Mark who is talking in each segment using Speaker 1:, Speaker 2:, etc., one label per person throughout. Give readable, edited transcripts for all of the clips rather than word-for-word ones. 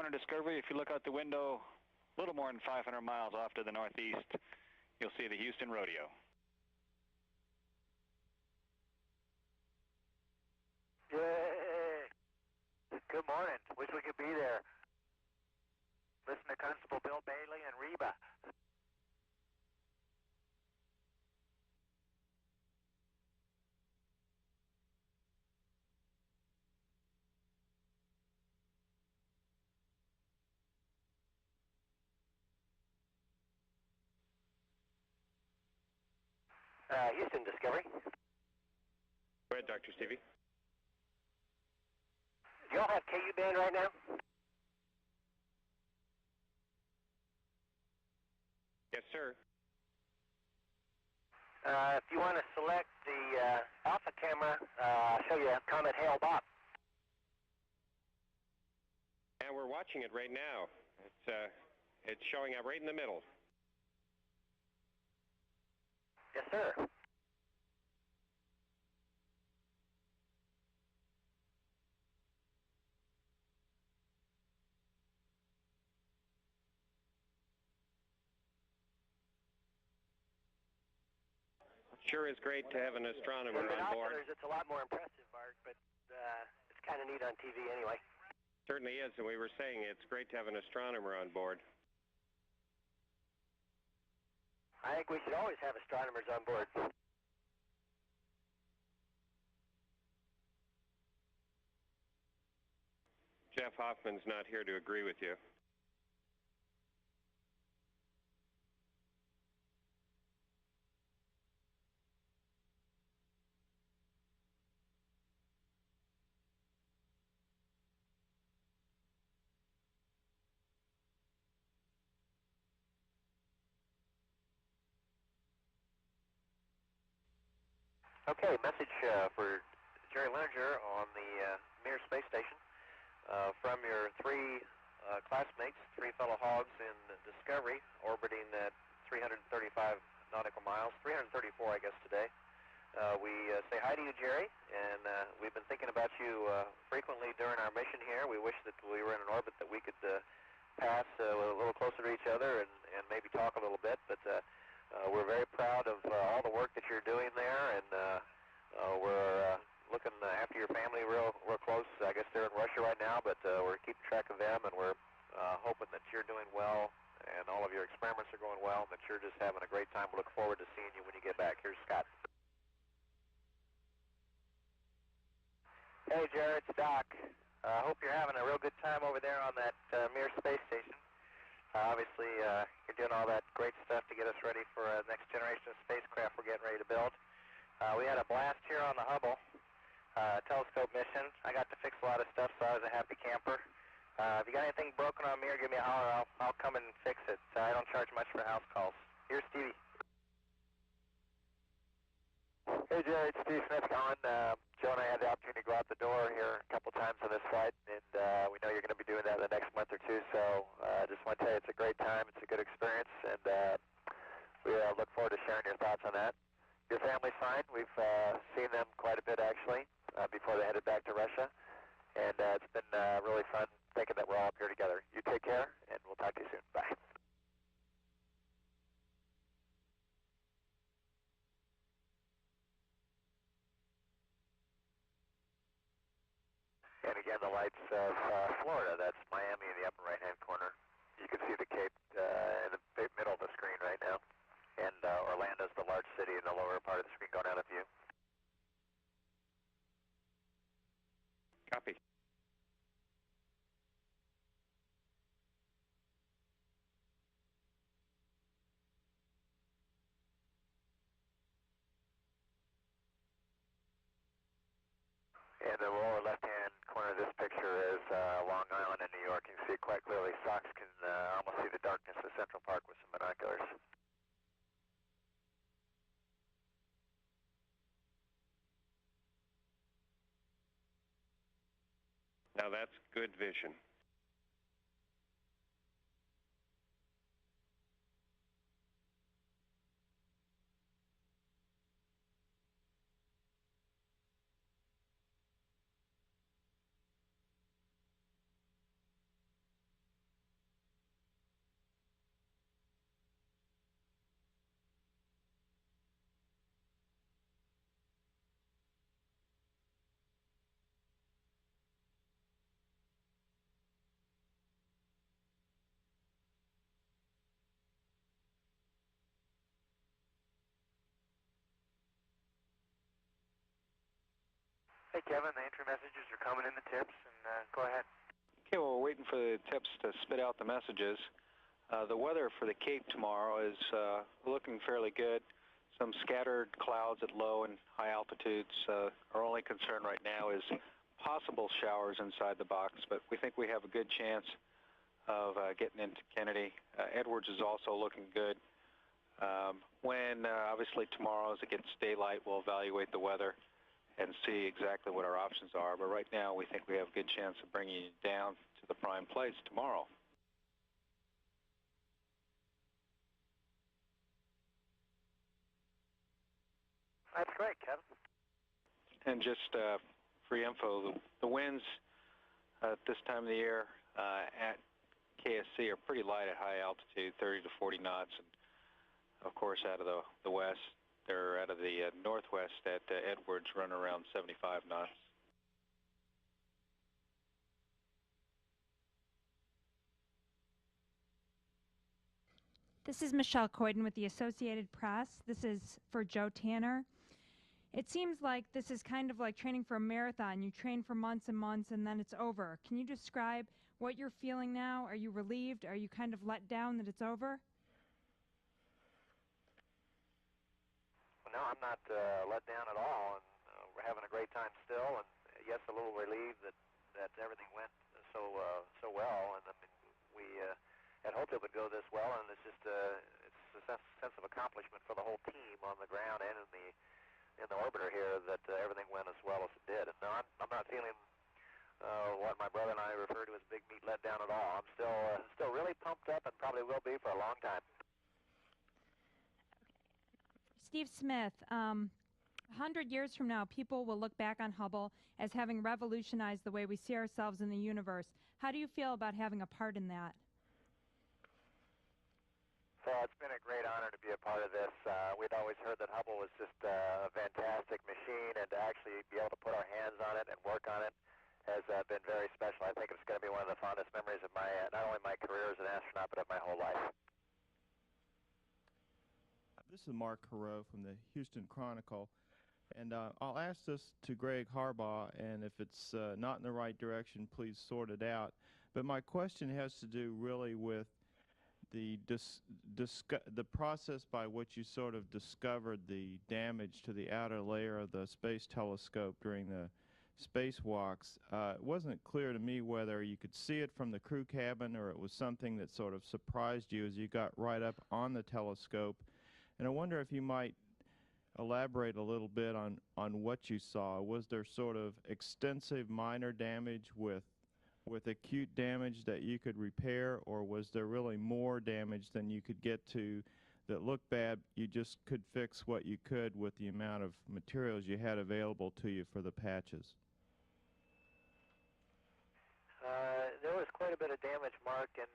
Speaker 1: Lunar Discovery. If you look out the window a little more than 500 miles off to the northeast, you'll see the Houston Rodeo.
Speaker 2: Yay! Good morning. Wish we could be there. Listen to Constable Bill Bailey and Reba. Houston Discovery.
Speaker 3: Go ahead, Dr. Stevie.
Speaker 2: Do y'all have KU band right now?
Speaker 3: Yes, sir.
Speaker 2: If you want to select the alpha camera, I'll show you Comet Hale Bop.
Speaker 3: And we're watching it right now. It's showing up right in the middle.
Speaker 2: Yes, sir.
Speaker 3: Sure is great to have an astronomer
Speaker 2: With
Speaker 3: on board.
Speaker 2: binoculars, it's a lot more impressive, Mark, but it's kind of neat on TV anyway.
Speaker 3: Certainly is, and we were saying it's great to have an astronomer on board.
Speaker 2: I think we should always have astronomers on board.
Speaker 3: Jeff Hoffman's not here to agree with you.
Speaker 2: Okay, message for Jerry Leninger on the Mir Space Station from your three classmates, three fellow hogs in Discovery, orbiting at 335 nautical miles, 334 I guess today. We say hi to you, Jerry, and we've been thinking about you frequently during our mission here. We wish that we were in an orbit that we could pass a little closer to each other and maybe talk a little bit, but we're very proud of all the work that you're doing there, and we're looking after your family real close. I guess they're in Russia right now, but we're keeping track of them, and we're hoping that you're doing well and all of your experiments are going well, and that you're just having a great time. We look forward to seeing you when you get back. Here's Scott. Hey, Jared, it's Doc. I hope you're having a real good time over there on that Mir Space Station. Obviously, you're doing all that great stuff to get us ready for the next generation of spacecraft we're getting ready to build. We had a blast here on the Hubble telescope mission. I got to fix a lot of stuff, so I was a happy camper. If you got anything broken on Mir, give me a holler. I'll come and fix it. I don't charge much for house calls. Here's Stevie. Hey, Jerry, it's Steve Smith calling. Joe and I had the opportunity to go out the door here a couple times on this flight, and we know you're going to be doing that in the next month or two, so I just want to tell you it's a great time, it's a good experience, and we look forward to sharing your thoughts on that. Your family's fine. We've seen them quite a bit, actually, before they headed back to Russia, and it's been really fun thinking that we're all up here together. You take care, and we'll talk to you soon. Bye. And again, the lights of Florida. That's Miami in the upper right-hand corner. You can see the Cape in the middle of the screen right now. And Orlando's the large city in the lower part of the screen going out of view.
Speaker 3: Copy.
Speaker 2: And the lower left-hand corner of this picture is Long Island in New York. You can see it quite clearly. Sox can almost see the darkness of Central Park with some binoculars.
Speaker 3: Now that's good vision.
Speaker 2: Hey, Kevin, the entry messages are coming in the tips, and go ahead.
Speaker 1: Okay, well, we're waiting for the tips to spit out the messages. The weather for the Cape tomorrow is looking fairly good. Some scattered clouds at low and high altitudes. Our only concern right now is possible showers inside the box, but we think we have a good chance of getting into Kennedy. Edwards is also looking good. Obviously tomorrow as it gets daylight, we'll evaluate the weather and see exactly what our options are. But right now we think we have a good chance of bringing you down to the prime place tomorrow.
Speaker 2: That's great, Kevin.
Speaker 1: And just for info, the winds at this time of the year at KSC are pretty light at high altitude, 30 to 40 knots. And of course, out of the west, they're out of the northwest at Edwards, run around 75 knots.
Speaker 4: This is Michelle Coyden with the Associated Press. This is for Joe Tanner. It seems like this is kind of like training for a marathon. You train for months and months and then it's over. Can you describe what you're feeling now? Are you relieved? Are you kind of let down that it's over?
Speaker 2: Well, no, I'm not let down at all, and we're having a great time still, and yes, a little relieved that everything went so well, and I mean, we had hoped it would go this well, and it's just it's a sense of accomplishment for the whole team on the ground and in the orbiter here that everything went as well as it did. And no, I'm not feeling what my brother and I refer to as big meat let down at all. I'm still really pumped up and probably will be for a long time.
Speaker 4: Steve Smith, 100 years from now, people will look back on Hubble as having revolutionized the way we see ourselves in the universe. How do you feel about having a part in that?
Speaker 2: Well, it's been a great honor to be a part of this. We'd always heard that Hubble was just a fantastic machine, and to actually be able to put our hands on it and work on it has been very special. I think it's going to be one of the fondest memories of my not only my career as an astronaut, but of my whole life.
Speaker 5: This is Mark Carreau from the Houston Chronicle, and I'll ask this to Greg Harbaugh, and if it's not in the right direction, please sort it out. But my question has to do really with the process by which you sort of discovered the damage to the outer layer of the space telescope during the spacewalks. It wasn't clear to me whether you could see it from the crew cabin or it was something that sort of surprised you as you got right up on the telescope. And I wonder if you might elaborate a little bit on what you saw. Was there sort of extensive minor damage with acute damage that you could repair, or was there really more damage than you could get to that looked bad? You just could fix what you could with the amount of materials you had available to you for the patches.
Speaker 2: There was quite a bit of damage, Mark, and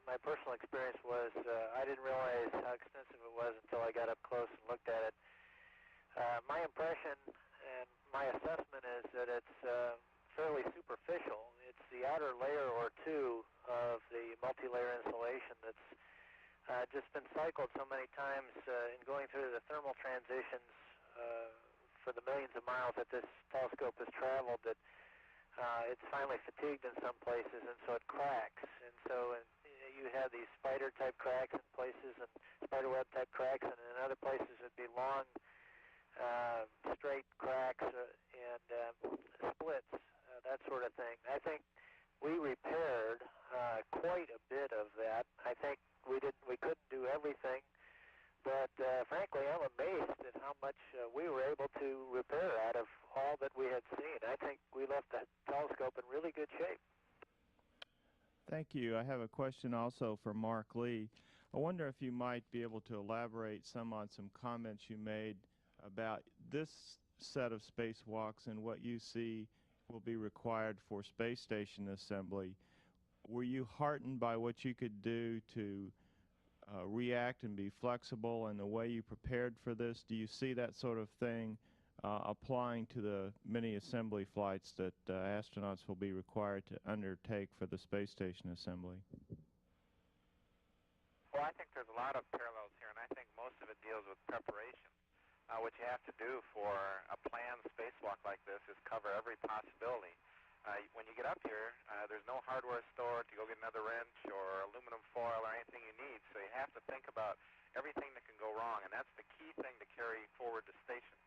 Speaker 2: my personal experience was I didn't realize how extensive it was until I got up close and looked at it. My impression and my assessment is that it's fairly superficial. It's the outer layer or two of the multi-layer insulation that's just been cycled so many times in going through the thermal transitions for the millions of miles that this telescope has traveled that it's finally fatigued in some places, and so it cracks. And so you have these spider-type cracks in places and spiderweb-type cracks, and in other places it would be long, straight cracks and splits, that sort of thing. I think we repaired quite a bit of that. I think we couldn't do everything, but frankly, I'm amazed at how much we were able to repair out of all that we had seen. I think we left that telescope in really good shape.
Speaker 5: Thank you. I have a question also for Mark Lee. I wonder if you might be able to elaborate some on some comments you made about this set of spacewalks and what you see will be required for space station assembly. Were you heartened by what you could do to react and be flexible in the way you prepared for this? Do you see that sort of thing applying to the many assembly flights that astronauts will be required to undertake for the space station assembly?
Speaker 2: Well, I think there's a lot of parallels here, and I think most of it deals with preparation. what you have to do for a planned spacewalk like this is cover every possibility. When you get up here, there's no hardware store to go get another wrench or aluminum foil or anything you need, so you have to think about everything that can go wrong, and that's the key thing to carry forward to station.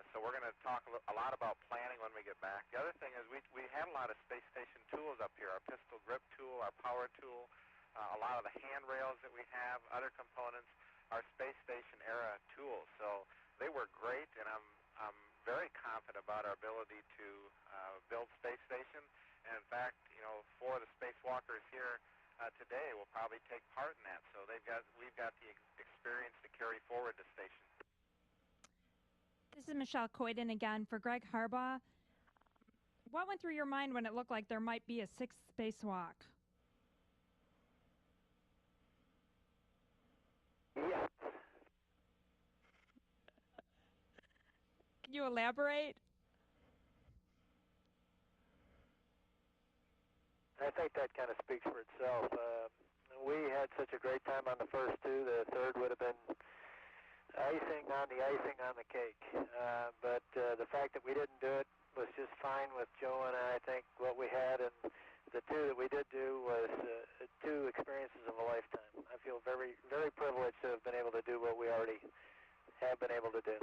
Speaker 2: So we're going to talk a lot about planning when we get back. The other thing is we had a lot of space station tools up here, our pistol grip tool, our power tool, a lot of the handrails that we have, other components, our space station era tools. So they were great, and I'm very confident about our ability to build space station. And in fact, you know, 4 of the spacewalkers here today will probably take part in that. So we've got the experience to carry forward to station.
Speaker 4: This is Michelle Coyden again for Greg Harbaugh. What went through your mind when it looked like there might be a 6th spacewalk?
Speaker 2: Yeah.
Speaker 4: Can you elaborate?
Speaker 6: I think that kind of speaks for itself. We had such a great time on the first 2. The third would have been icing on the cake. But the fact that we didn't do it was just fine with Joe and I think what we had, and the 2 that we did do was 2 experiences of a lifetime. I feel very, very privileged to have been able to do what we already have been able to do.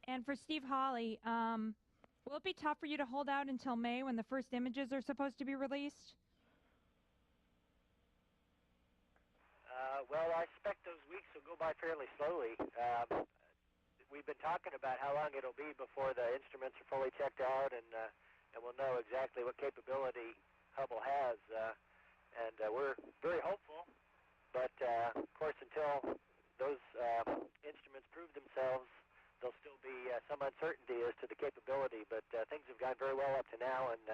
Speaker 4: And for Steve Hawley, will it be tough for you to hold out until May when the first images are supposed to be released?
Speaker 6: Well, I expect those weeks will go by fairly slowly. We've been talking about how long it'll be before the instruments are fully checked out, and we'll know exactly what capability Hubble has. And we're very hopeful, but of course, until those instruments prove themselves, there'll still be some uncertainty as to the capability. But things have gone very well up to now, and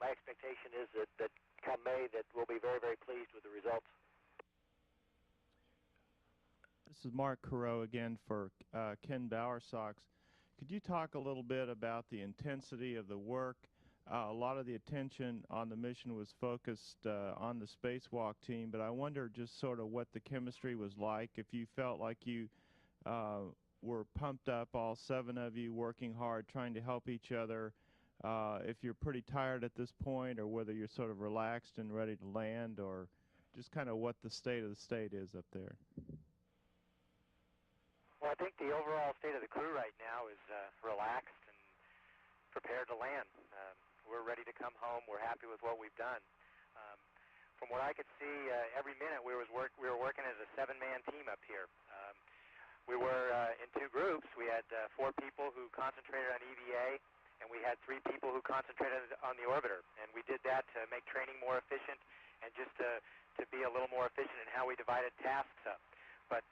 Speaker 6: my expectation is that come May, that we'll be very, very pleased with the results.
Speaker 5: This is Mark Carreau again for Ken Bowersox. Could you talk a little bit about the intensity of the work? A lot of the attention on the mission was focused on the spacewalk team, but I wonder just sort of what the chemistry was like, if you felt like you were pumped up, all 7 of you working hard, trying to help each other, if you're pretty tired at this point, or whether you're sort of relaxed and ready to land, or just kind of what the state of the state is up there.
Speaker 6: Well, I think the overall state of the crew right now is relaxed and prepared to land. We're ready to come home. We're happy with what we've done. From what I could see, every minute we were working as a 7-man team up here. We were in 2 groups. We had 4 people who concentrated on EVA, and we had 3 people who concentrated on the orbiter. And we did that to make training more efficient and just to be a little more efficient in how we divided tasks up. But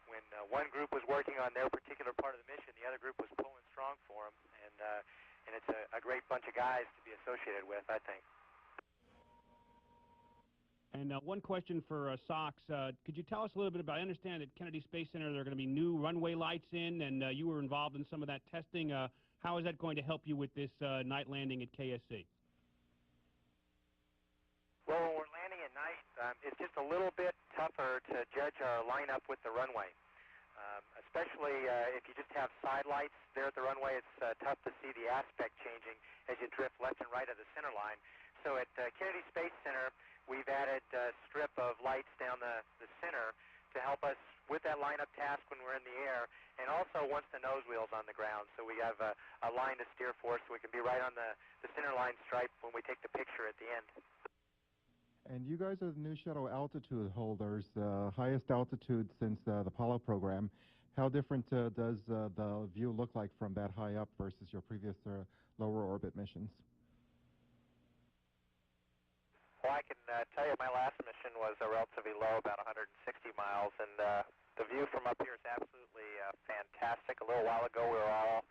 Speaker 6: when one group was working on their particular part of the mission, the other group was pulling strong for them, and it's a great bunch of guys to be associated with, I think.
Speaker 7: And one question for SOX. Could you tell us a little bit about, I understand at Kennedy Space Center there are going to be new runway lights in, and you were involved in some of that testing. How is that going to help you with this night landing at KSC?
Speaker 2: Well, when we're landing at night, it's just a little bit tougher to judge our lineup with the runway. Especially if you just have side lights there at the runway, it's tough to see the aspect changing as you drift left and right of the center line. So at Kennedy Space Center, we've added a strip of lights down the center to help us with that lineup task when we're in the air, and also once the nose wheel's on the ground, so we have a line to steer for, so we can be right on the center line stripe when we take the picture at the end.
Speaker 8: And you guys are the new shuttle altitude holders, highest altitude since the Apollo program. How different does the view look like from that high up versus your previous lower orbit missions?
Speaker 2: Well, I can tell you my last mission was relatively low, about 160 miles, and the view from up here is absolutely fantastic. A little while ago, we were all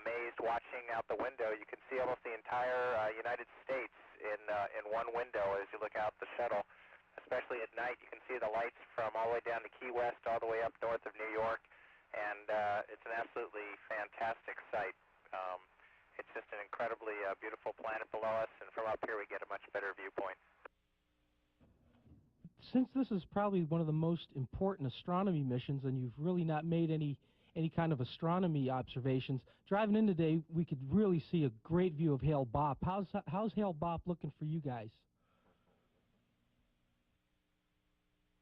Speaker 2: amazed watching out the window. You can see almost the entire United States in one window as you look out the shuttle. Especially at night, you can see the lights from all the way down to Key West, all the way up north of New York, and it's an absolutely fantastic sight. It's just an incredibly beautiful planet below us, and from up here we get a much better viewpoint.
Speaker 9: Since this is probably one of the most important astronomy missions, and you've really not made any kind of astronomy observations, driving in today, we could really see a great view of Hale Bopp. How's Hale Bopp looking for you guys?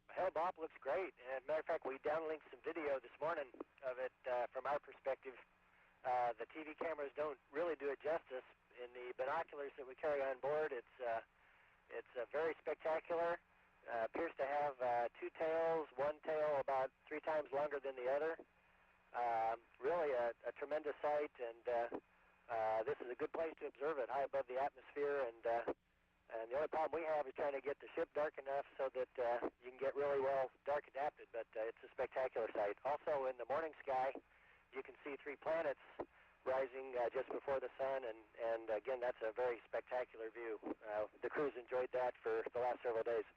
Speaker 6: Hale Bopp looks great. As a matter of fact, we downlinked some video this morning of it from our perspective. The TV cameras don't really do it justice. In the binoculars that we carry on board, it's very spectacular. Appears to have two tails, one tail about 3 times longer than the other. Really a tremendous sight, and this is a good place to observe it, high above the atmosphere. And the only problem we have is trying to get the ship dark enough so that you can get really well dark adapted, but it's a spectacular sight. Also in the morning sky, you can see 3 planets rising just before the sun, and again, that's a very spectacular view. The crew's enjoyed that for the last several days.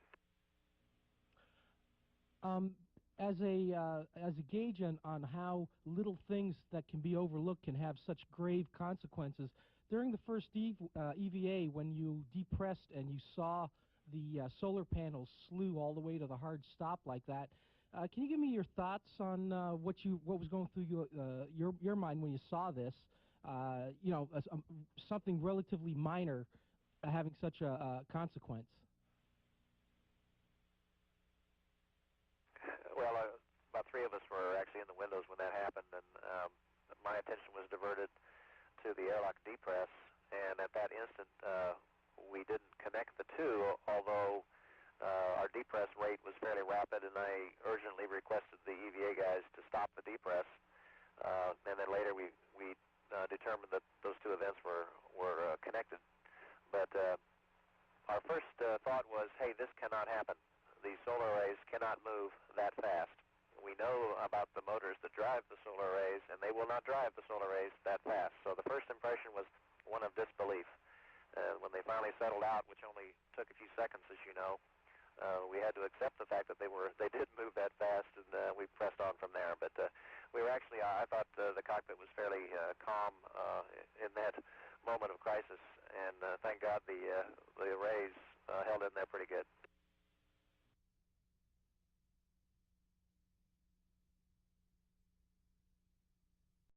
Speaker 9: As a gauge on how little things that can be overlooked can have such grave consequences, during the first EVA, when you depressed and you saw the solar panels slew all the way to the hard stop like that, can you give me your thoughts on what was going through your mind when you saw this? You know, something relatively minor having such a consequence.
Speaker 2: Well, about 3 of us were actually in the windows when that happened, and my attention was diverted to the airlock depress, and at that instant we didn't connect the two, although our depress rate was fairly rapid, and I urgently requested the EVA guys to stop the depress, and then later we determined that those 2 events were connected. But our first thought was, hey, this cannot happen. The solar arrays cannot move that fast. We know about the motors that drive the solar arrays, and they will not drive the solar arrays that fast. So the first impression was one of disbelief. When they finally settled out, which only took a few seconds, as you know, we had to accept the fact that they did move that fast, and we pressed on from there. But we were actually, I thought the cockpit was fairly calm in that moment of crisis, and thank God the arrays held in there pretty good.